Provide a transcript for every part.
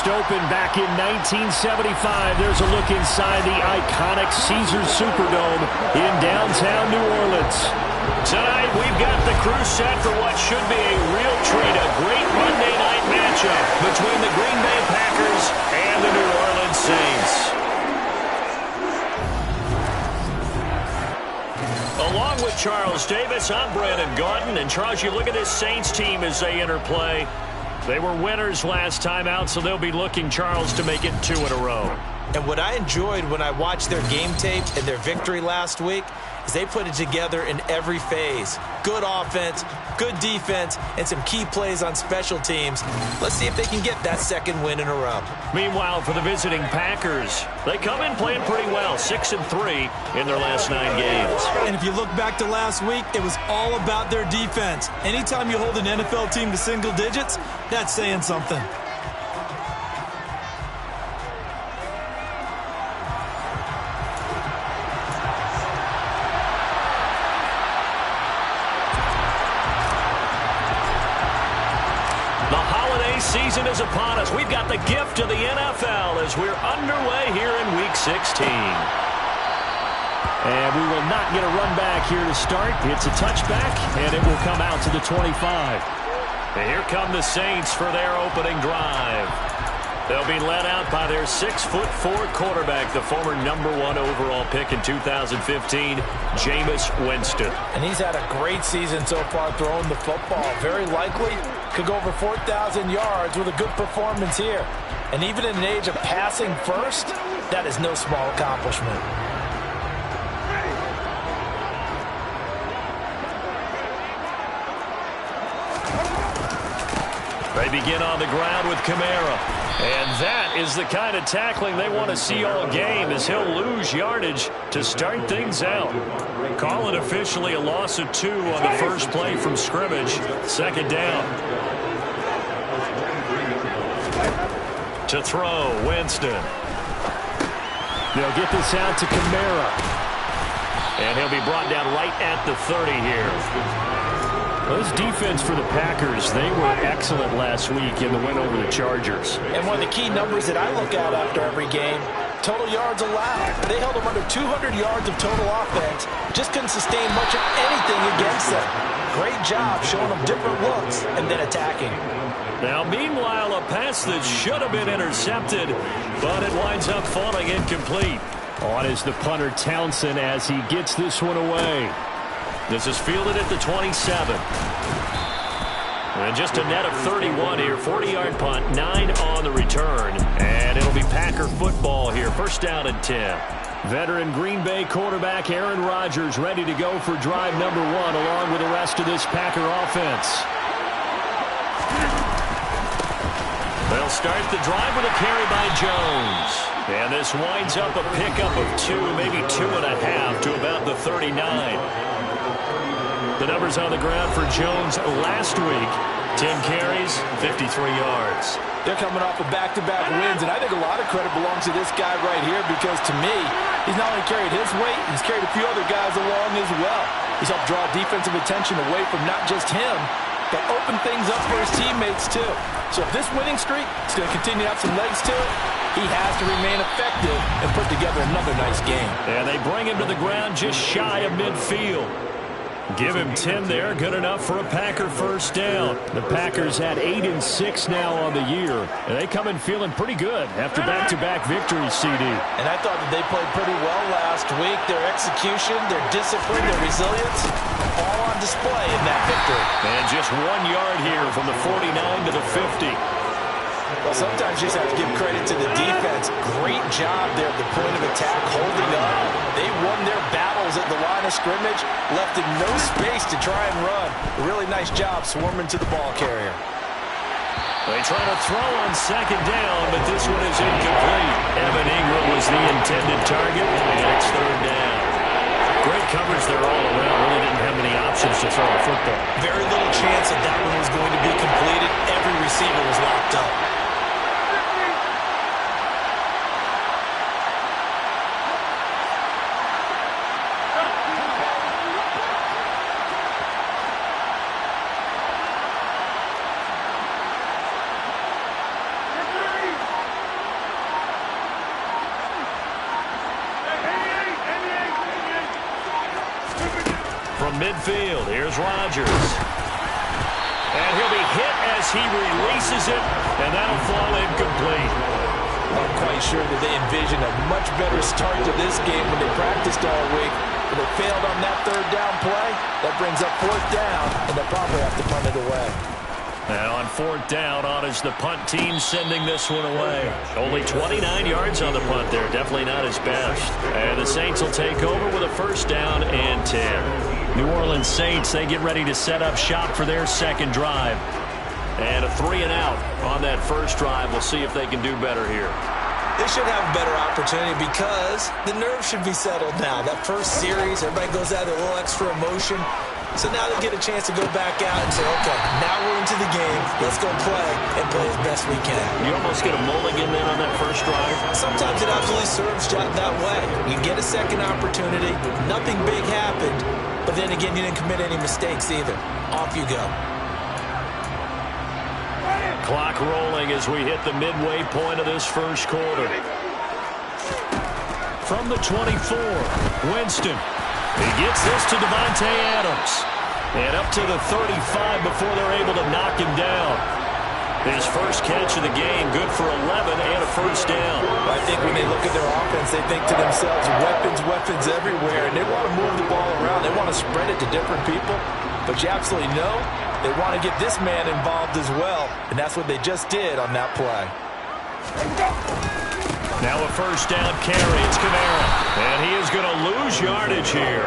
Bust open back in 1975. There's a look inside the iconic Caesars Superdome in downtown New Orleans. Tonight, we've got the crew set for what should be a real treat, a great Monday night matchup between the Green Bay Packers and the New Orleans Saints. Along with Charles Davis, I'm Brandon Gaudin. And Charles, you look at this Saints team as they interplay. They were winners last time out, so they'll be looking, Charles, to make it 2 in a row. And what I enjoyed when I watched their game tape and their victory last week is they put it together in every phase. Good offense, good defense, and some key plays on special teams. Let's see if they can get that second win in a row. Meanwhile, for the visiting Packers, they come in playing pretty well, 6-3 in their last 9 games. And if you look back to last week, it was all about their defense. Anytime you hold an NFL team to single digits, that's saying something. Season is upon us. We've got the gift of the NFL as we're underway here in Week 16. And we will not get a run back here to start. It's a touchback, and it will come out to the 25. And here come the Saints for their opening drive. They'll be led out by their 6'4" quarterback, the former #1 overall pick in 2015, Jameis Winston. And he's had a great season so far throwing the football. Very likely could go over 4,000 yards with a good performance here. And even in an age of passing first, that is no small accomplishment. They begin on the ground with Kamara. And that is the kind of tackling they want to see all game, as he'll lose yardage to start things out. Call it officially a loss of 2 on the first play from scrimmage. Second down. To throw, Winston. They'll get this out to Kamara. And he'll be brought down right at the 30 here. Well, this defense for the Packers, they were excellent last week in the win over the Chargers. And one of the key numbers that I look at after every game, total yards allowed. They held them under 200 yards of total offense. Just couldn't sustain much of anything against them. Great job showing them different looks and then attacking. Now, meanwhile, a pass that should have been intercepted, but it winds up falling incomplete. On is the punter Townsend as he gets this one away. This is fielded at the 27. And just a net of 31 here. 40-yard punt, 9 on the return. And it'll be Packer football here. First down and 10. Veteran Green Bay quarterback Aaron Rodgers ready to go for drive number 1 along with the rest of this Packer offense. They'll start the drive with a carry by Jones. And this winds up a pickup of 2, maybe 2.5 to about the 39. The numbers on the ground for Jones last week. 10 carries, 53 yards. They're coming off of back-to-back wins, and I think a lot of credit belongs to this guy right here because, to me, he's not only carried his weight, he's carried a few other guys along as well. He's helped draw defensive attention away from not just him, but open things up for his teammates, too. So if this winning streak is going to continue to have some legs to it, he has to remain effective and put together another nice game. And they bring him to the ground just shy of midfield. Give him 10 there, good enough for a Packer first down. The Packers had 8 and 6 now on the year, and they come in feeling pretty good after back-to-back victories, CD. And I thought that they played pretty well last week. Their execution, their discipline, their resilience, all on display in that victory. And just 1 yard here from the 49 to the 50. Well, sometimes you just have to give credit to the defense. Great job there at the point of attack, holding up. They won their battles at the line of scrimmage, left in no space to try and run. A really nice job swarming to the ball carrier. They try to throw on second down, but this one is incomplete. Evan Ingram was the intended target, and it's third down. Great coverage there all around. Really didn't have many options to throw a football. Very little chance that that one was going to be completed. Every receiver was locked up. midfield. Here's Rodgers. And he'll be hit as he releases it, and that'll fall incomplete. I'm quite sure that they envisioned a much better start to this game when they practiced all week. But they failed on that third down play. That brings up fourth down, and they'll probably have to punt it away. And on fourth down, on is the punt team sending this one away. Only 29 yards on the punt there. Definitely not his best. And the Saints will take over with a first down and 10. New Orleans Saints, they get ready to set up shop for their second drive. And a 3-and-out on that first drive. We'll see if they can do better here. They should have a better opportunity because the nerves should be settled now. That first series, everybody goes out with a little extra emotion. So now they get a chance to go back out and say, okay, now we're into the game. Let's go play and play as best we can. You almost get a mulligan then on that first drive. Sometimes it absolutely serves that way. You get a second opportunity. Nothing big happened. But then again, you didn't commit any mistakes either. Off you go. Clock rolling as we hit the midway point of this first quarter. From the 24, Winston. He gets this to Davante Adams. And up to the 35 before they're able to knock him down. His first catch of the game, good for 11 and a first down. I think when they look at their offense, they think to themselves, weapons everywhere, and they want to move the ball around. They want to spread it to different people. But you absolutely know they want to get this man involved as well, and that's what they just did on that play. Now a first down carry. It's Kamara. And he is going to lose yardage here.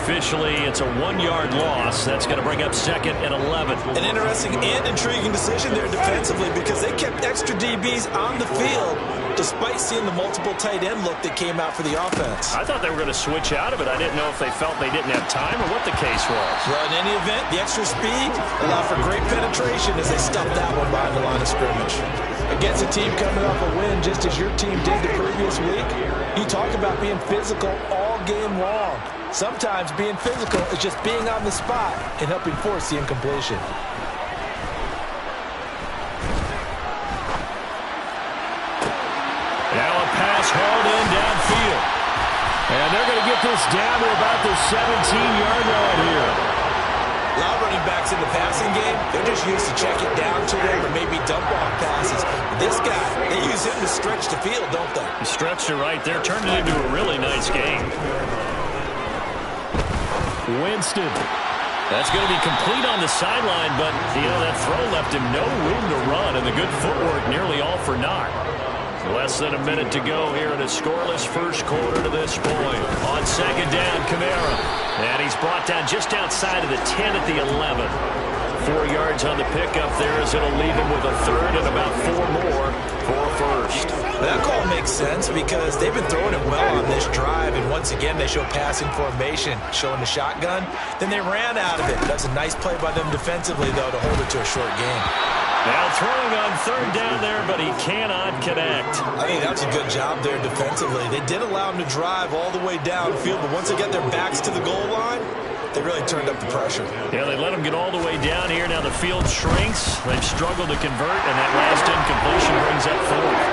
Officially, it's a 1-yard loss. That's going to bring up second and 11. An interesting and intriguing decision there defensively because they kept extra DBs on the field despite seeing the multiple tight end look that came out for the offense. I thought they were going to switch out of it. I didn't know if they felt they didn't have time or what the case was. Well, in any event, the extra speed allowed for great penetration as they stuffed that one behind the line of scrimmage. Against a team coming off a win just as your team did the previous week, you talk about being physical all game long. Sometimes being physical is just being on the spot and helping force the incompletion. Now a pass hauled in downfield. And they're going to get this down to about the 17-yard line here. A lot of running backs in the passing game, they're just used to check it down to them or maybe dump off passes. This guy, they use him to stretch the field, don't they? He stretched it right there, turned it into a really nice game. Winston. That's going to be complete on the sideline, but, that throw left him no room to run, and the good footwork nearly all for naught. Less than a minute to go here in a scoreless first quarter to this point. On second down, Kamara. And he's brought down just outside of the 10 at the 11. 4 yards on the pickup there as it'll leave him with a third and about 4 more for a first. That call makes sense because they've been throwing it well on this drive, and once again they show passing formation, showing the shotgun. Then they ran out of it. That's a nice play by them defensively, though, to hold it to a short game. Now throwing on third down there, but he cannot connect. I think that's a good job there defensively. They did allow him to drive all the way downfield, but once they got their backs to the goal line, they really turned up the pressure. Yeah, they let him get all the way down here. Now the field shrinks. They've struggled to convert, and that last incompletion brings up fourth.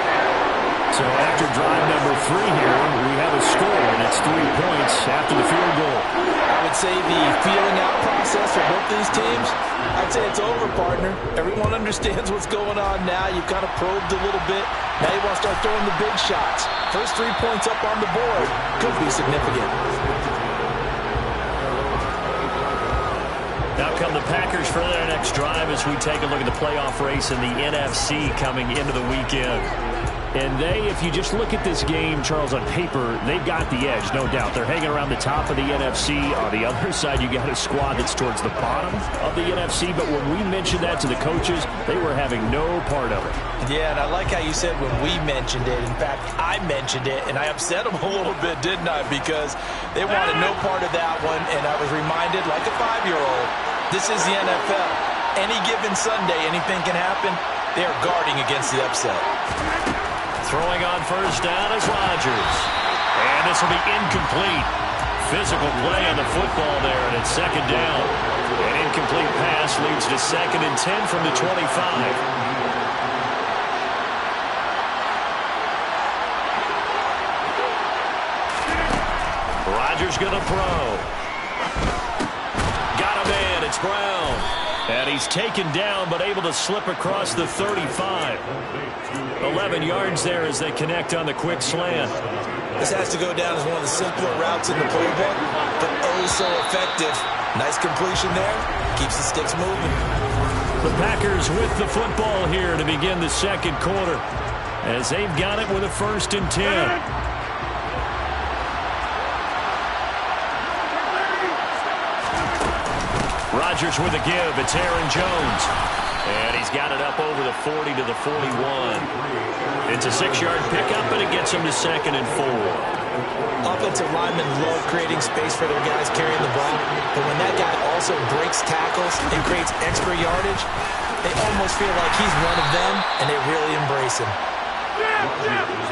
So after drive number 3 here, we have a score, and it's 3 points after the field goal. I would say the feeling out process for both these teams, I'd say it's over, partner. Everyone understands what's going on now. You've kind of probed a little bit. Now you want to start throwing the big shots. First 3 points up on the board could be significant. Now come the Packers for their next drive as we take a look at the playoff race in the NFC coming into the weekend. And if you just look at this game, Charles, on paper, they've got the edge, no doubt. They're hanging around the top of the NFC. On the other side, you got a squad that's towards the bottom of the NFC. But when we mentioned that to the coaches, they were having no part of it. Yeah, and I like how you said when we mentioned it. In fact, I mentioned it, and I upset them a little bit, didn't I? Because they wanted no part of that one, and I was reminded, like a 5-year-old, this is the NFL. Any given Sunday, anything can happen. They are guarding against the upset. Throwing on first down is Rodgers. And this will be incomplete. Physical play on the football there, and it's second down. An incomplete pass leads to 2nd and 10 from the 25. Rodgers going to throw. makes ground. And he's taken down, but able to slip across the 35. 11 yards there as they connect on the quick slant. This has to go down as one of the simpler routes in the playbook, but oh so effective. Nice completion there. Keeps the sticks moving. The Packers with the football here to begin the second quarter, as they've got it with a 1st and 10. Rodgers with a give. It's Aaron Jones. And he's got it up over the 40 to the 41. It's a 6-yard pickup, and it gets him to 2nd and 4. Offensive linemen love creating space for their guys carrying the ball, but when that guy also breaks tackles and creates extra yardage, they almost feel like he's one of them, and they really embrace him.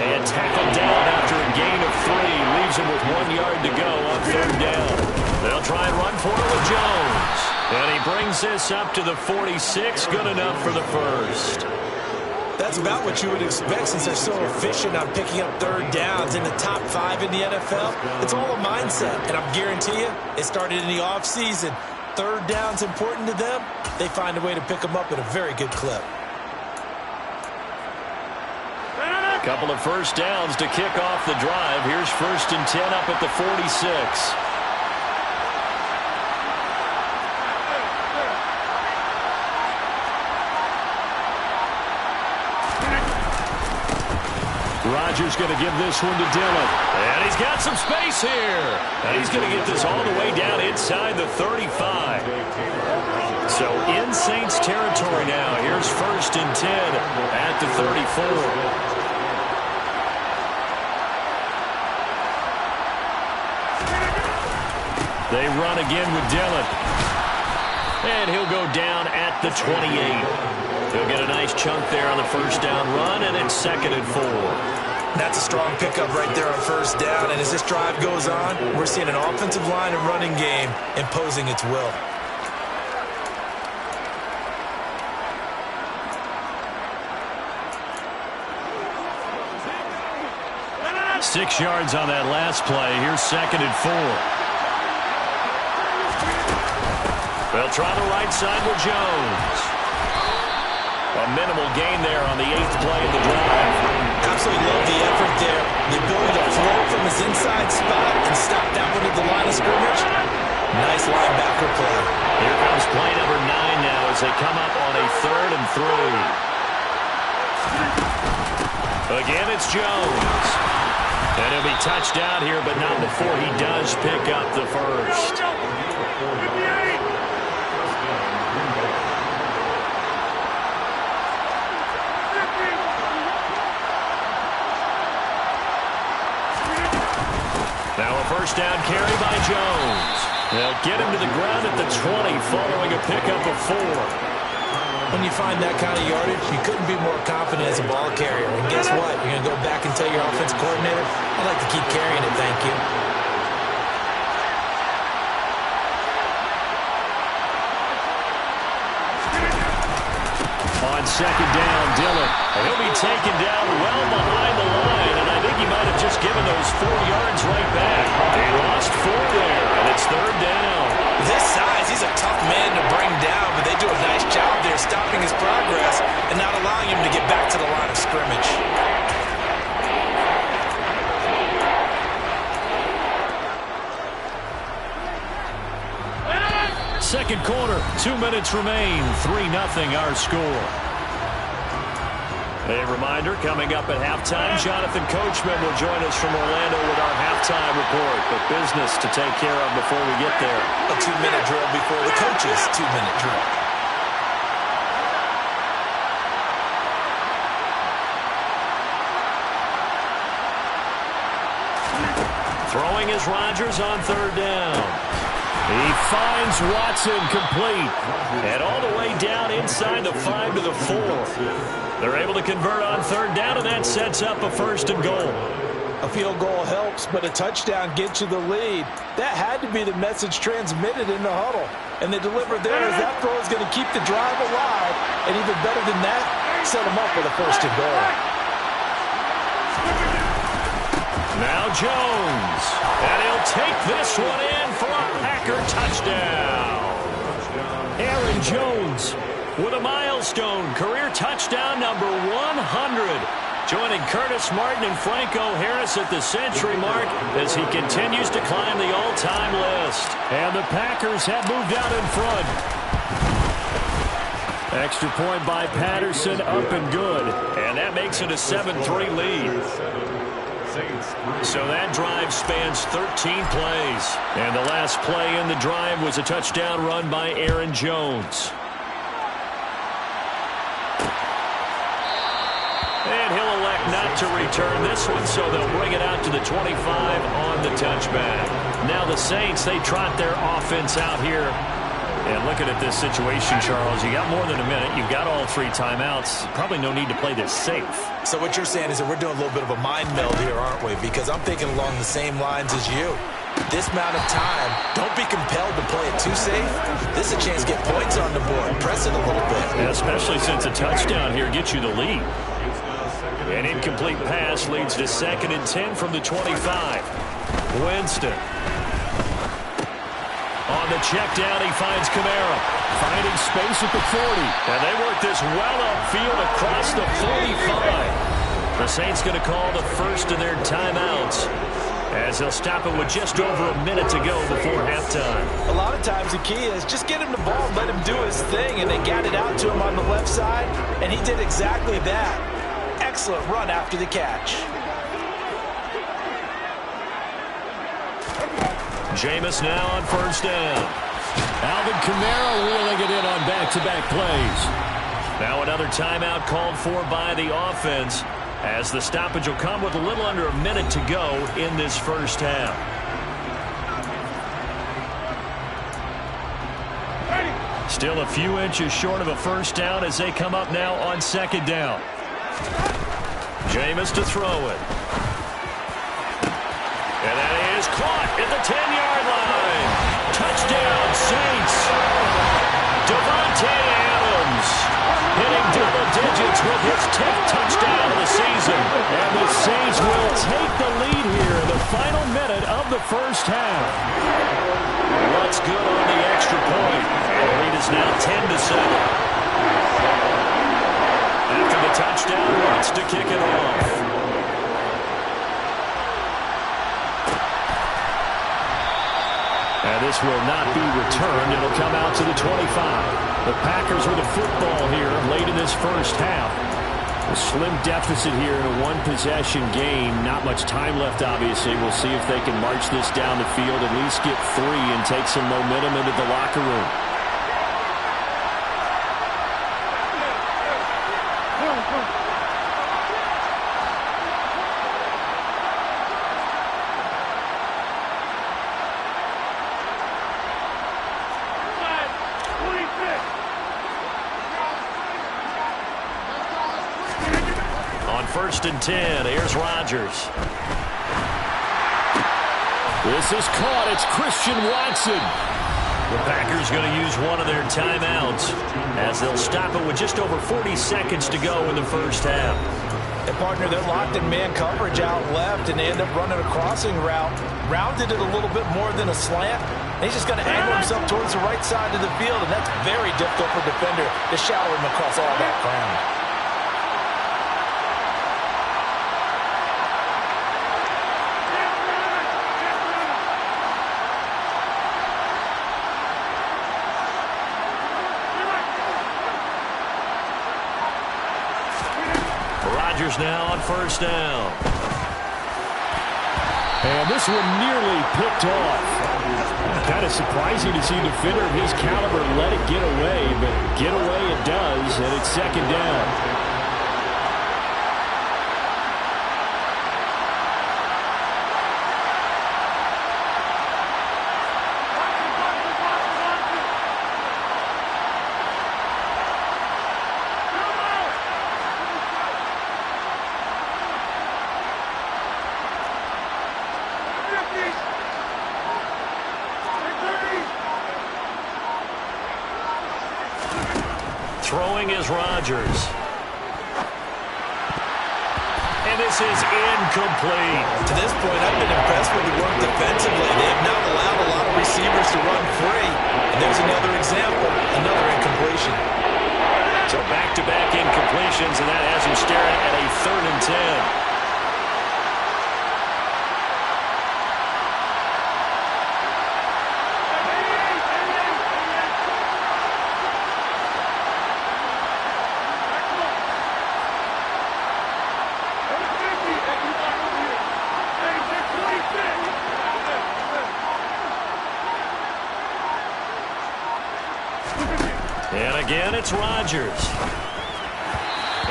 And tackled down after a gain of 3. Leaves him with 1 yard to go on 3rd down. They'll try and run for it with Jones. And he brings this up to the 46. Good enough for the 1st. That's about what you would expect since they're so efficient on picking up 3rd downs in the top 5 in the NFL. It's all a mindset, and I guarantee you, it started in the offseason. 3rd down's important to them. They find a way to pick them up at a very good clip. Couple of 1st downs to kick off the drive. Here's 1st and 10 up at the 46. Rodgers going to give this one to Dillon. And he's got some space here. And he's going to get this all the way down inside the 35. So in Saints territory now. Here's 1st and 10 at the 34. They run again with Dillon. And he'll go down at the 28. He'll get a nice chunk there on the 1st down run, and it's 2nd and 4. That's a strong pickup right there on 1st down, and as this drive goes on, we're seeing an offensive line and running game imposing its will. Six yards on that last play. Here's 2nd and 4. They'll try the right side with Jones. A minimal gain there on the 8th play of the drive. Absolutely love the effort there. The ability to flow from his inside spot and stop that one at the line of scrimmage. Nice linebacker play. Here comes play number 9 now as they come up on a 3rd and 3. Again, it's Jones. And he'll be touched out here, but not before he does pick up the 1st. Now a 1st down carry by Jones. They'll get him to the ground at the 20 following a pickup of 4. When you find that kind of yardage, you couldn't be more confident as a ball carrier. And guess what? You're going to go back and tell your offensive coordinator, I'd like to keep carrying it, thank you. On 2nd down, Dillon. He'll be taken down well behind the line, and I think he might have just given those 4 yards right back. He lost 4 there, and it's 3rd down. This size, he's a tough man to bring down, but they do a nice job there stopping his progress and not allowing him to get back to the line of scrimmage. Second quarter, 2 minutes remain. 3-0 our score. A reminder, coming up at halftime, Jonathan Coachman will join us from Orlando with our halftime report. But business to take care of before we get there. A 2-minute drill before the coach's 2-minute drill. Throwing is Rodgers on 3rd down. He finds Watson complete. And all the way down inside the 5 to the 4. They're able to convert on 3rd down, and that sets up a 1st and goal. A field goal helps, but a touchdown gets you the lead. That had to be the message transmitted in the huddle. And they delivered there as that throw is going to keep the drive alive. And even better than that, set them up with a 1st and goal. Now Jones. And he'll take this one in for a Packer touchdown. Aaron Jones with a milestone career touchdown number 100. Joining Curtis Martin and Franco Harris at the century mark as he continues to climb the all-time list. And the Packers have moved out in front. Extra point by Patterson, up and good. And that makes it a 7-3 lead. So that drive spans 13 plays. And the last play in the drive was a touchdown run by Aaron Jones. And he'll elect not to return this one, so they'll bring it out to the 25 on the touchback. Now the Saints, they trot their offense out here. And looking at this situation, Charles, you got more than a minute. You've got all 3 timeouts. Probably no need to play this safe. So what you're saying is that we're doing a little bit of a mind meld here, aren't we? Because I'm thinking along the same lines as you. This amount of time, don't be compelled to play it too safe. This is a chance to get points on the board. Press it a little bit. Yeah, especially since a touchdown here gets you the lead. An incomplete pass leads to 2nd and 10 from the 25. Winston. On the check down, he finds Kamara. Finding space at the 40. And they work this well upfield across the 45. The Saints going to call the first of their timeouts, as they'll stop it with just over a minute to go before halftime. A lot of times the key is just get him the ball and let him do his thing, and they got it out to him on the left side, and he did exactly that. Excellent run after the catch. Jameis now on first down. Alvin Kamara wheeling it in on back-to-back plays. Now another timeout called for by the offense, as the stoppage will come with a little under a minute to go in this first half. Still a few inches short of a first down as they come up now on 2nd down. Jameis to throw it. And that is caught at the 10-yard line. Touchdown, Saints. Devontae Adams hitting double digits with his 10th touchdown of the season. And the Saints will take the lead here in the final minute of the first half. What's good on the extra point? And the lead is now 10-7. After the touchdown, wants to kick it off. And this will not be returned. It'll come out to the 25. The Packers with the football here late in this first half. A slim deficit here in a one-possession game. Not much time left, obviously. We'll see if they can march this down the field, at least get 3 and take some momentum into the locker room. First and 10. Here's Rodgers. This is caught. It's Christian Watson. The Packers going to use one of their timeouts, as they'll stop it with just over 40 seconds to go in the first half. And partner, they're locked in man coverage out left, and they end up running a crossing route. Rounded it a little bit more than a slant. And he's just going to angle himself towards the right side of the field, and that's very difficult for a defender to shadow him across all that ground. Now on first down. And this one nearly picked off. Kind of surprising to see a defender of his caliber let it get away, but get away it does, and it's 2nd down. Throwing is Rodgers. And this is incomplete. To this point, I've been impressed with the work defensively. They have not allowed a lot of receivers to run free. And there's another example, another incomplete incompletion. So back-to-back incompletions, and that has him staring at a 3rd and 10. And again, it's Rodgers.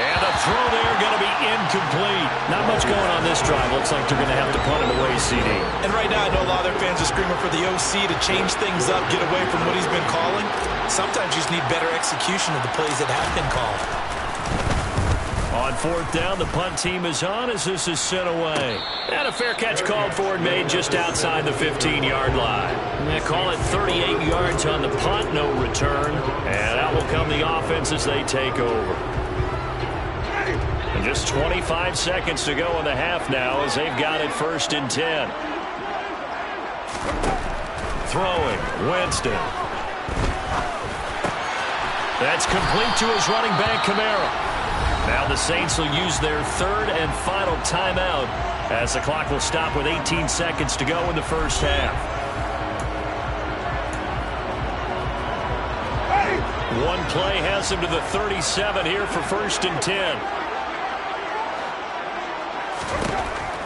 And a throw there going to be incomplete. Not much going on this drive. Looks like they're going to have to punt him away, CD. And right now, I know a lot of their fans are screaming for the OC to change things up, get away from what he's been calling. Sometimes you just need better execution of the plays that have been called. On 4th down, the punt team is on as this is sent away. And a fair catch called for and made just outside the 15-yard line. They call it 38 yards on the punt, no return. And out will come the offense as they take over. And just 25 seconds to go in the half now as they've got it 1st and 10. Throwing, Winston. That's complete to his running back, Kamara. Now the Saints will use their 3rd and final timeout as the clock will stop with 18 seconds to go in the first half. One play has him to the 37 here for 1st and 10.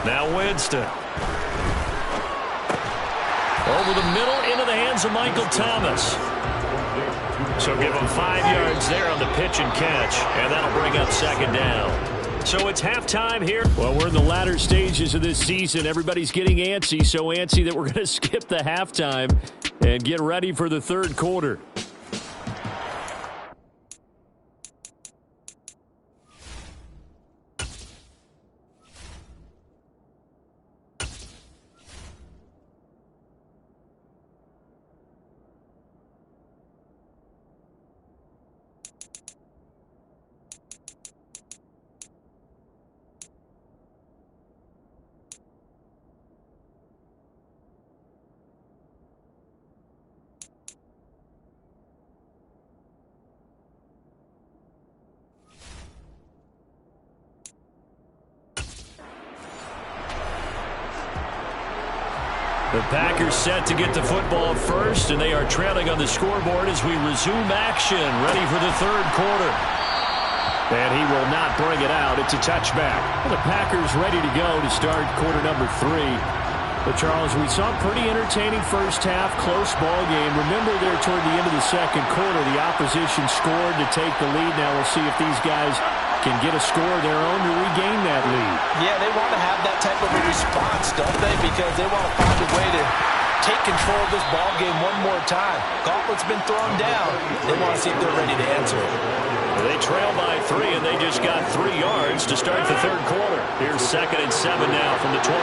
Now Winston. Over the middle into the hands of Michael Thomas. So give him 5 yards there on the pitch and catch, and that'll bring up 2nd down. So it's halftime here. Well, we're in the latter stages of this season. Everybody's getting antsy, so antsy that we're going to skip the halftime and get ready for the 3rd quarter. The Packers set to get the football first, and they are trailing on the scoreboard as we resume action, ready for the 3rd quarter. And he will not bring it out. It's a touchback. The Packers ready to go to start quarter number 3. But, Charles, we saw a pretty entertaining first half, close ball game. Remember there toward the end of the 2nd quarter, the opposition scored to take the lead. Now we'll see if these guys can get a score of their own to regain that lead. Yeah, they want to have that type of a response, don't they? Because they want to find a way to take control of this ball game one more time. Gauntlet's been thrown down. They want to see if they're ready to answer it. They trail by 3, and they just got 3 yards to start the 3rd quarter. Here's 2nd and 7 now from the 28.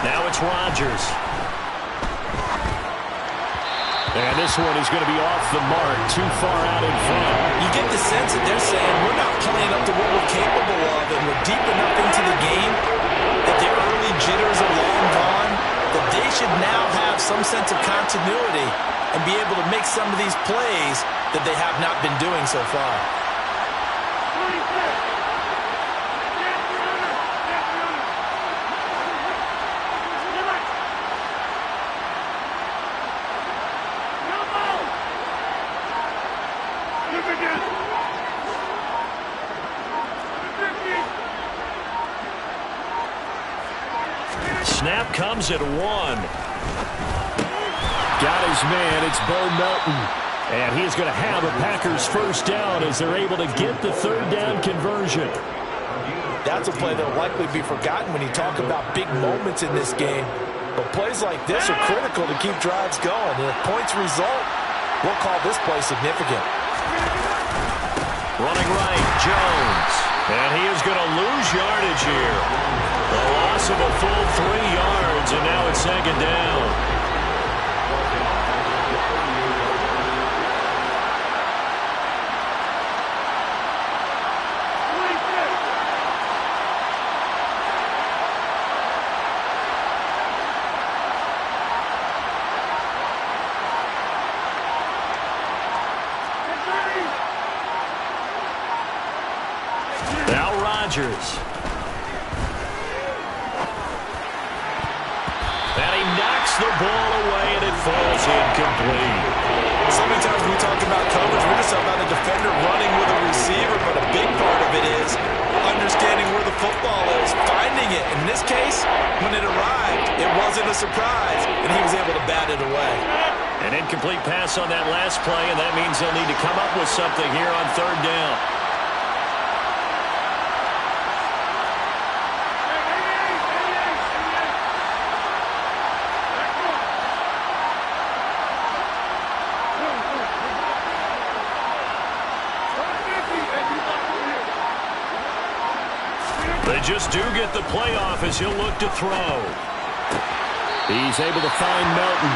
Now it's Rodgers. And this one is going to be off the mark, too far out in front. You get the sense that they're saying we're not playing up to what we're capable of, and we're deep enough into the game that their early jitters are long gone, that they should now have some sense of continuity and be able to make some of these plays that they have not been doing so far. Snap comes at 1. Got his man. It's Bo Melton. And he's going to have a Packers first down as they're able to get the 3rd down conversion. That's a play that will likely be forgotten when you talk about big moments in this game. But plays like this are critical to keep drives going. And if points result, we'll call this play significant. Running right, Jones. And he is going to lose yardage here. The loss of a full 3 yards, and now it's 2nd down. Now Rodgers. And he knocks the ball away, and it falls incomplete. So many times we talk about coverage, we're just about a defender running with a receiver, but a big part of it is understanding where the football is, finding it. In this case, when it arrived, it wasn't a surprise, and he was able to bat it away. An incomplete pass on that last play, and that means they'll need to come up with something here on third down. They just do get the playoff as he'll look to throw. He's able to find Melton.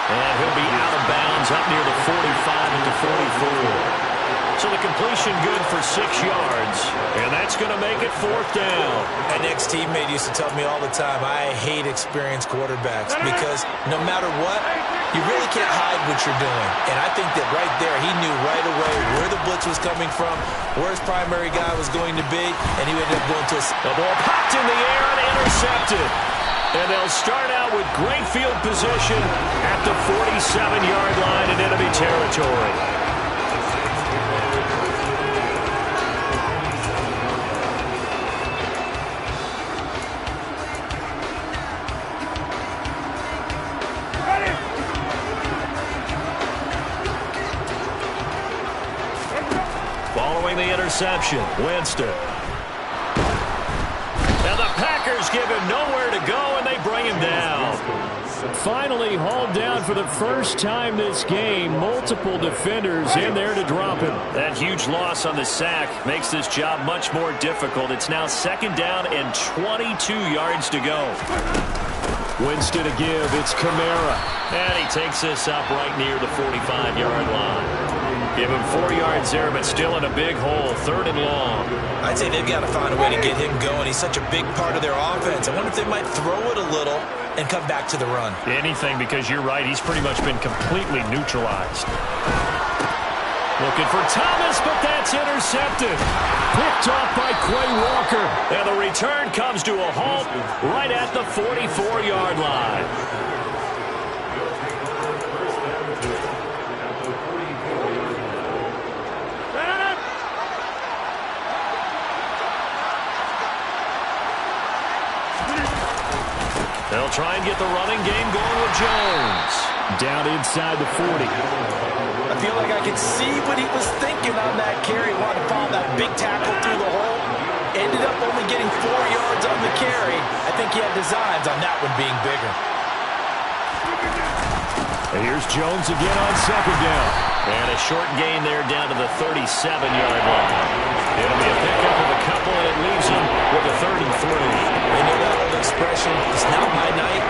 And he'll be out of bounds up near the 45 at the 44. So the completion good for 6 yards. And that's going to make it fourth down. An ex-teammate used to tell me all the time, I hate experienced quarterbacks because no matter what, you really can't hide what you're doing. And I think that right there, he knew right away where the blitz was coming from, where his primary guy was going to be, and he ended up going to the ball popped in the air and intercepted. And they'll start out with great field position at the 47-yard line in enemy territory. Following the interception, Winston. And the Packers give him nowhere to go, and they bring him down. Finally hauled down for the first time this game. Multiple defenders in there to drop him. That huge loss on the sack makes this job much more difficult. It's now second down and 22 yards to go. Winston to give. It's Kamara. And he takes this up right near the 45-yard line. Give him 4 yards there, but still in a big hole. Third and long. I'd say they've got to find a way to get him going. He's such a big part of their offense. I wonder if they might throw it a little and come back to the run. Anything, because you're right. He's pretty much been completely neutralized. Looking for Thomas, but that's intercepted. Picked off by Quay Walker. And the return comes to a halt right at the 44-yard line. They'll try and get the running game going with Jones. Down inside the 40. I feel like I could see what he was thinking on that carry. Wanted to follow that big tackle through the hole. Ended up only getting 4 yards on the carry. I think he had designs on that one being bigger. And here's Jones again on second down. And a short gain there down to the 37-yard line. It'll be a pickup of a couple, and it leaves him with a 3rd and 3. You know that old expression, it's not my night.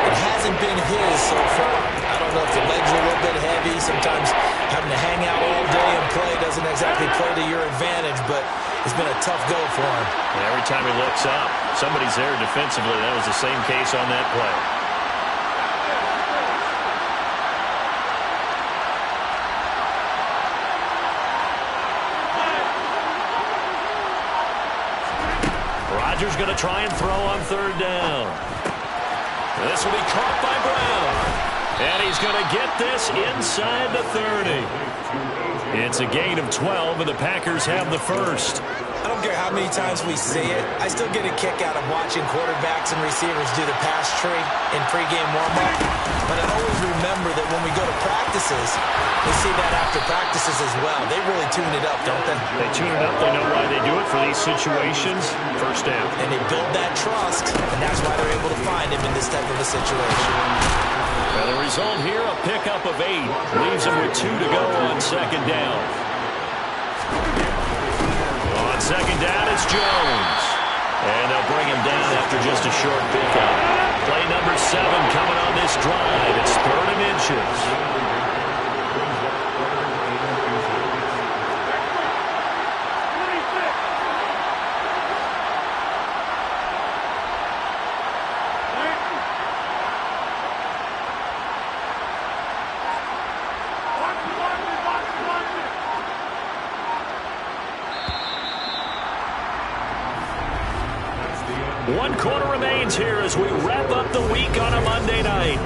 It hasn't been his so far. I don't know if the legs are a little bit heavy. Sometimes having to hang out all day and play doesn't exactly play to your advantage, but it's been a tough go for him. And every time he looks up, somebody's there defensively. That was the same case on that play. Rodgers going to try and throw on third down. This will be caught by Brown. And he's going to get this inside the 30. It's a gain of 12, and the Packers have the first. I don't care how many times we see it. I still get a kick out of watching quarterbacks and receivers do the pass tree in pregame warm-up. But I always remember that when we go to practices, we see that after practices as well. They really tune it up, don't they? They tune it up. They know why they do it for these situations. First down. And they build that trust, and that's why they're able to find him in this type of a situation. Well, the result here, a pickup of 8. Leaves him with 2 to go on second down. On second down, it's Jones. And they'll bring him down after just a short pickup. Play number 7 coming on this drive. It's 3rd and inches. 1 quarter remains here as we wrap up the week on a Monday night.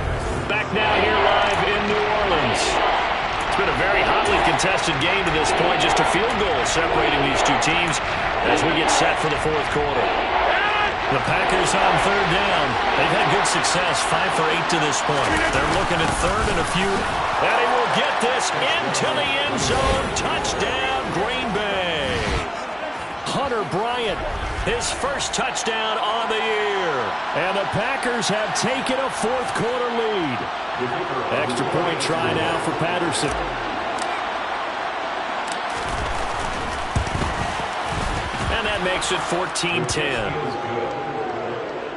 Back now here live in New Orleans. It's been a very hotly contested game to this point. Just a field goal separating these two teams as we get set for the 4th quarter. The Packers on 3rd down. They've had good success, 5 for 8 to this point. They're looking at 3rd and a few. And he will get this into the end zone. Touchdown, Green Bay. Hunter Bryant, his first touchdown on the year. And the Packers have taken a 4th quarter lead. Extra point try now for Patterson. And that makes it 14-10.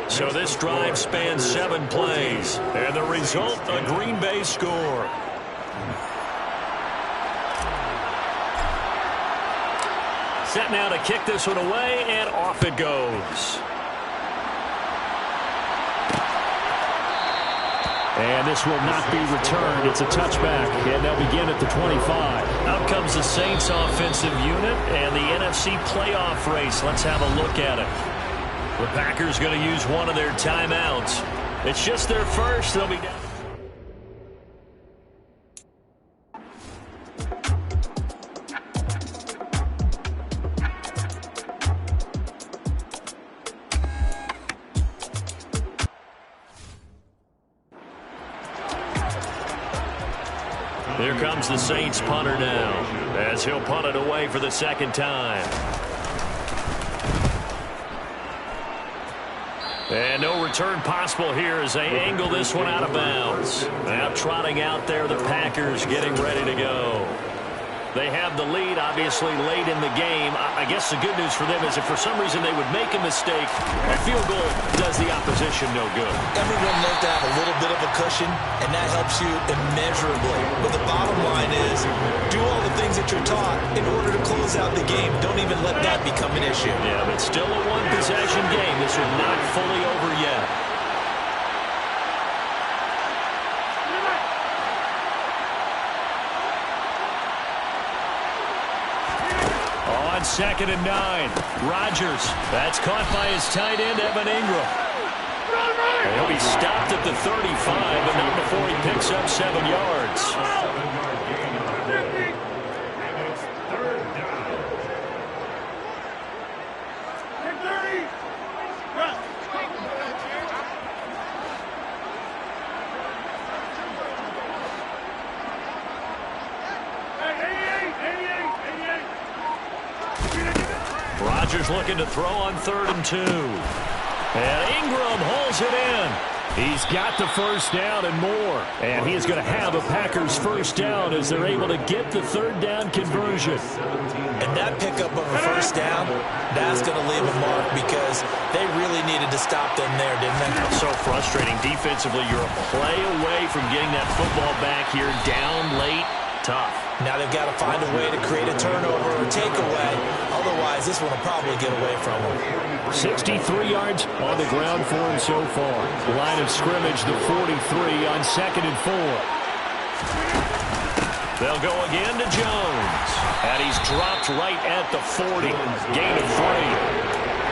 So this drive spans 7 plays. And the result, a Green Bay score. Set now to kick this one away, and off it goes. And this will not be returned. It's a touchback, and they'll begin at the 25. Out comes the Saints offensive unit and the NFC playoff race. Let's have a look at it. The Packers going to use one of their timeouts. It's just their first. They'll be down. Here comes the Saints punter now, as he'll punt it away for the 2nd time. And no return possible here as they angle this one out of bounds. Now trotting out there, the Packers getting ready to go. They have the lead, obviously, late in the game. I guess the good news for them is if for some reason they would make a mistake, a field goal does the opposition no good. Everyone loves to have a little bit of a cushion, and that helps you immeasurably. But the bottom line is, do all the things that you're taught in order to close out the game. Don't even let that become an issue. Yeah, but still a one-possession game. This is not fully over yet. On 2nd and 9, Rodgers. That's caught by his tight end, Evan Ingram. He'll be stopped at the 35, but not before he picks up 7 yards. Rodgers looking to throw on 3rd and 2. And Ingram holds it in. He's got the first down and more. And he is going to have a Packers first down as they're able to get the 3rd down conversion. And that pickup of a first down, that's going to leave a mark because they really needed to stop them there, didn't they? So frustrating. Defensively, you're a play away from getting that football back here down late. Tough. Now they've got to find a way to create a turnover or takeaway. Otherwise, this one will probably get away from them. 63 yards on the ground for him so far. Line of scrimmage, the 43 on 2nd and 4. They'll go again to Jones. And he's dropped right at the 40. Gain of 3.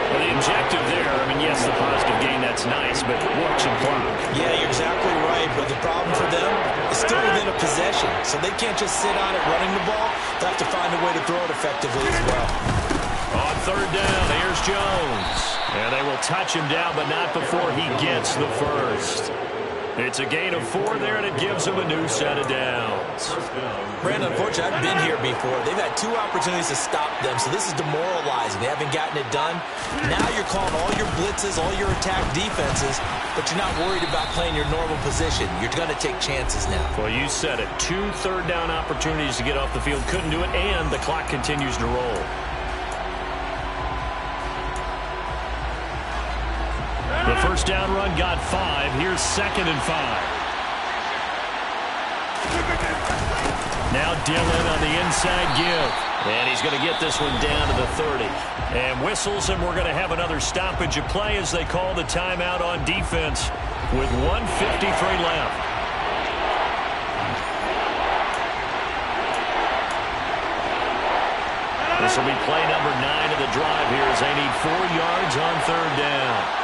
Well, the objective there, I mean, yes, the positive gain, that's nice, but watch some clock. Yeah, you're exactly right, but the problem for them is still within a possession, so they can't just sit on it running the ball. They'll have to find a way to throw it effectively as well. On 3rd down, here's Jones. And they will touch him down, but not before he gets the first. It's a gain of 4 there, and it gives them a new set of downs. Brandon, unfortunately, I've been here before. They've had 2 opportunities to stop them, so this is demoralizing. They haven't gotten it done. Now you're calling all your blitzes, all your attack defenses, but you're not worried about playing your normal position. You're going to take chances now. Well, you said it. 2 third down opportunities to get off the field. Couldn't do it, and the clock continues to roll. The first down run got 5. Here's 2nd and 5. Now Dillon on the inside give. And he's going to get this one down to the 30. And whistles, and we're going to have another stoppage of play as they call the timeout on defense with 1:53 left. This will be play number 9 of the drive here as they need 4 yards on 3rd down.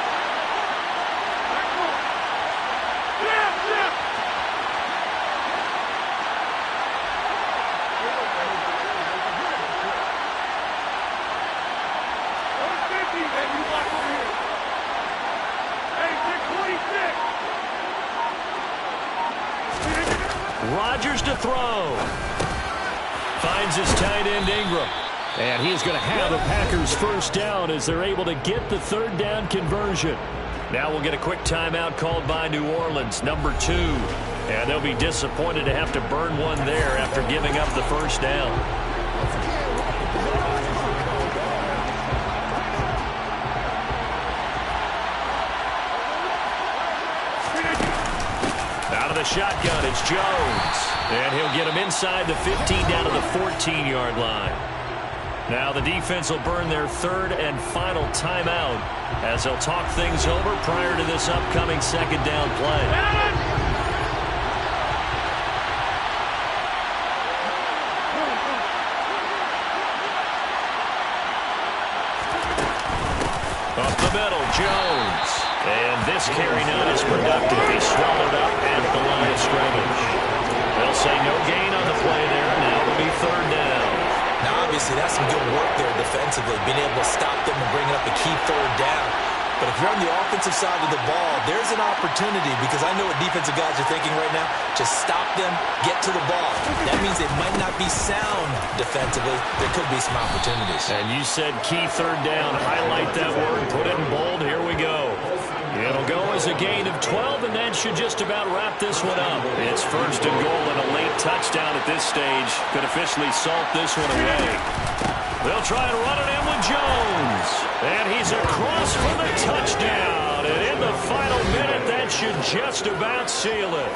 Rodgers to throw. Finds his tight end, Ingram. And he is going to have the Packers first down as they're able to get the third down conversion. Now we'll get a quick timeout called by New Orleans, number 2. And they'll be disappointed to have to burn one there after giving up the first down. Out of the shotgun, it's Jones. And he'll get him inside the 15 down to the 14-yard line. Now the defense will burn their third and final timeout as they'll talk things over prior to this upcoming second down play. Up the middle, Jones. And this carry not as productive. He's swallowed up at the line of scrimmage. They'll say no gain on the play there. Now it'll be third down. Now, obviously, that's some good work there defensively, being able to stop them and bring up a key third down. But if you're on the offensive side of the ball, there's an opportunity because I know what defensive guys are thinking right now. Just stop them, get to the ball. That means it might not be sound defensively. There could be some opportunities. And you said key third down. Highlight that word. Put it in bold. Here we go. It'll go as a gain of 12, and that should just about wrap this one up. It's first and goal and a late touchdown at this stage. Could officially salt this one away. They'll try and run it in with Jones. And he's across for the touchdown. And in the final minute, that should just about seal it.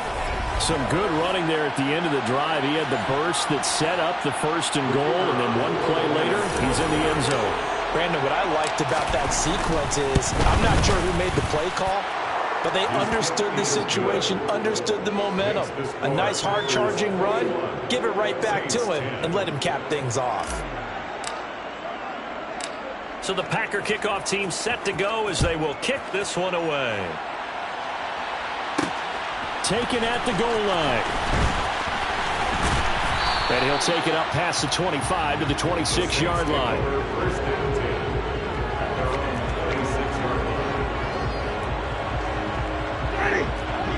Some good running there at the end of the drive. He had the burst that set up the first and goal, and then one play later, he's in the end zone. Brandon, what I liked about that sequence is I'm not sure who made the play call, but they understood the situation, understood the momentum. A nice hard-charging run, give it right back to him, and let him cap things off. So the Packer kickoff team set to go as they will kick this one away. Taken at the goal line. And he'll take it up past the 25 to the 26-yard line.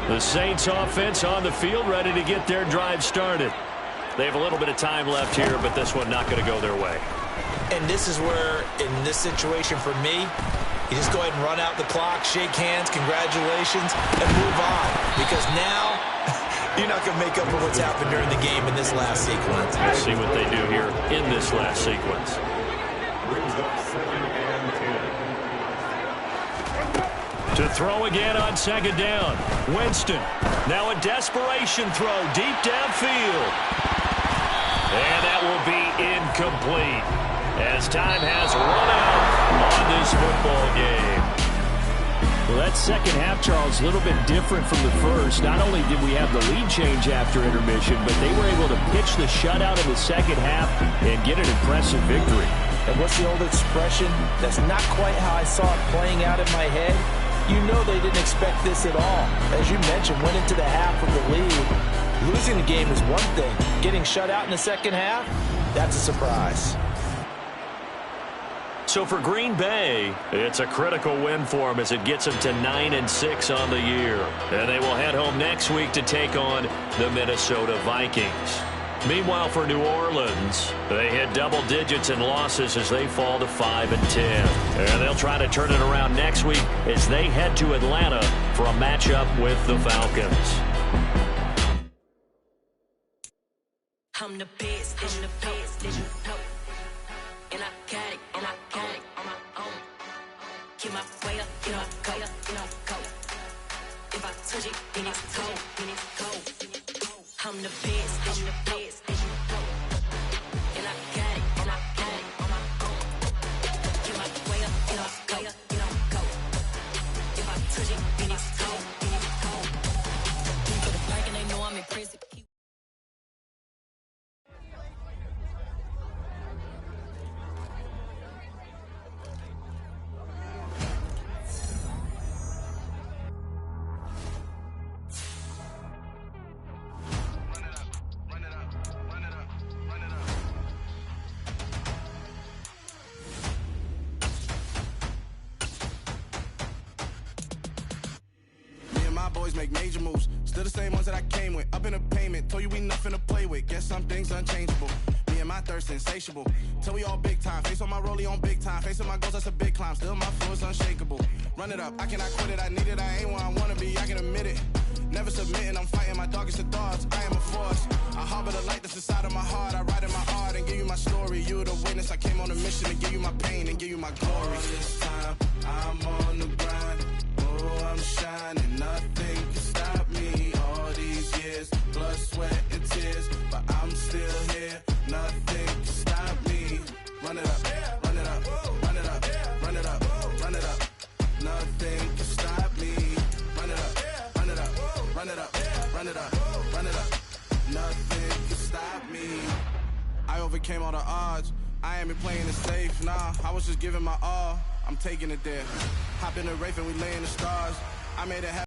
The Saints offense on the field ready to get their drive started. They have a little bit of time left here, but this one not going to go their way. And this is where, in this situation for me, you just go ahead and run out the clock, shake hands, congratulations, and move on. Because now, you're not going to make up for what's happened during the game in this last sequence. We'll see what they do here in this last sequence. To throw again on second down. Winston. Now a desperation throw deep downfield. And that will be incomplete as time has run out on this football game. Well, that second half, Charles, a little bit different from the first. Not only did we have the lead change after intermission, but they were able to pitch the shutout in the second half and get an impressive victory. And what's the old expression? That's not quite how I saw it playing out in my head. You know they didn't expect this at all. As you mentioned, went into the half with the lead. Losing the game is one thing. Getting shut out in the second half, that's a surprise. So for Green Bay, it's a critical win for them as it gets them to 9-6 on the year. And they will head home next week to take on the Minnesota Vikings. Meanwhile, for New Orleans, they hit double digits in losses as they fall to 5-10. And they'll try to turn it around next week as they head to Atlanta for a matchup with the Falcons. I'm the best, and I got it, on my own. Keep my way up, go. If I touch it, then it's cold. I'm the best, and I got it, on my own. Keep my way up, go. If I touch it, then it's cold. For the park and they know I'm in prison. Run it up. boys make major moves. Still the same ones that I came with. Up in a payment, told you we nothing to play with. Guess some things unchangeable. Me and my thirst insatiable. Till we all big time. Face on my rollie on big time. Face on my goals, that's a big climb. Still my flow is unshakable. Run it up, I cannot quit it. I need it, I ain't where I wanna be, I can admit it. Never submitting, I'm fighting my darkest of thoughts. I am a force. I harbor the light that's inside of my heart. I write in my art and give you my story. You the witness, I came on a mission to give you my pain and give you my glory. All this time, I'm on the grind. Oh, I'm shining, nothing can stop me. All these years, blood, sweat, and tears, but I'm still here. Nothing can stop me. Run it up, run it up, run it up, run it up, run it up. Nothing can stop me. Run it up, run it up, run it up, run it up, run it up. Nothing can stop me. I overcame all the odds. I ain't been playing it safe, nah. I was just giving my all. I'm taking it there. Hop in the Wraith and we lay in the stars. I made it happen.